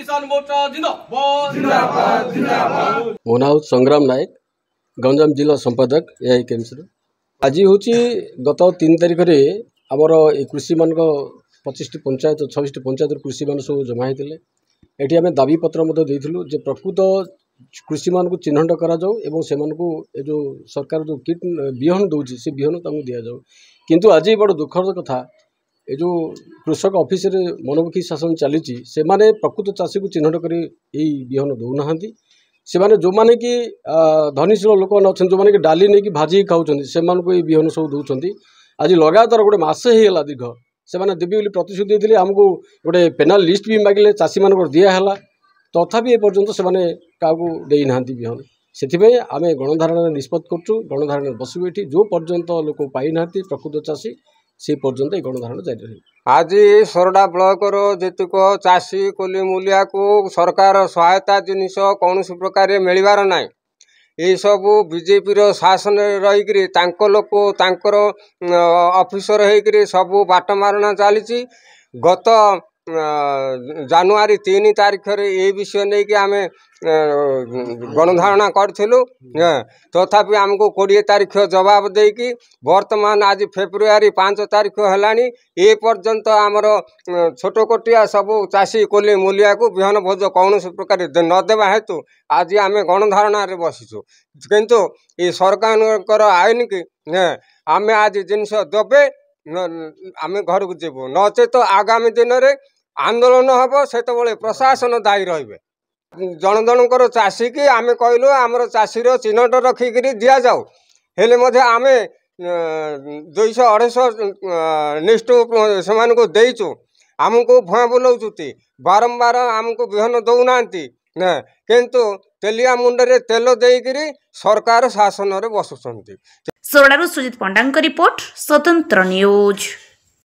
किसान मोर्चा जिंदाबाद जिंदाबाद जिंदाबाद। मो नाम संग्राम नायक, गंजाम जिला संपादक एआईकेएमसी। आज हूँ गत 3 तारिख में आमर कृषि मान 25टी पंचायत 26टी पंचायत कृषि मान सब जमा होते ये आम दाबी पत्र देलु जे प्रकृत कृषि मान को चिन्हट करा से जो सरकार जो किट बिहन दौर से बिहन दि जाऊ। किंतु आज बड़ दुखद कथा ये जो कृषक ऑफिस रे मनमुखी शासन चली से माने प्रकृत चाषी को चिन्हट कर बिहन दौना से माने जो माने कि धनीशील लोक अच्छा जो माने कि डाली नहीं कि भाजी खाऊँ से बिहन सब दौरान आज लगातार गोटे मसे होगा दीर्घ से माने देवी बोली प्रतिश्रुति देते आमको गोटे पेनाल लिस्ट भी मागिले चाषी मान दिहला तथापि ए पर्यंत से क्या देना बिहन से आम गणधारण निष्पत्ति करूँ गणधारण बसबू ये जो पर्यंत लोक पाई ना प्रकृत चाषी से पर्यंत गणधारण जारी रही। आज सोरडा ब्लॉक जेतुक चाषी कोली मूलिया को सरकार सहायता जिनिस कौन प्रकार मिलबार ना ये सब बीजेपी शासन रहीक लोक ऑफिसर होकर सब बाट मारणा चली। गत जानुआरी 3 तारिख ये विषय नहीं कि आम गणधारणा करूँ तथापि आमको 20 तारिख जवाब देकी वर्तमान आज फेब्रुआरी 5 तारिख है ए पर्यंत आमर छोट कोटिया सब चाषी कोली मूलिया को बिहन भोज कौन प्रकार नदेवा हेतु आज आम गणधारणा बसीचु किंतु ये सरकार आईन की आम आज जिनस देवे आम घर को जीवु नचे तो आगामी दिन में आंदोलन हम से प्रशासन दायी रे जन जनकर चाषी की आम कहलु आमर चाषीर चिन्हट रखिक दि जाऊ हेले आम 200-250 निष्ठ से देचु आमको भुआ बुलाऊँ बारंबार आमको बिहन दौना किंतु तेलिया मुंडे तेल देकर सरकार शासन में बसुंट। सोरडारू सुजित पंडा रिपोर्ट स्वतंत्र न्यूज।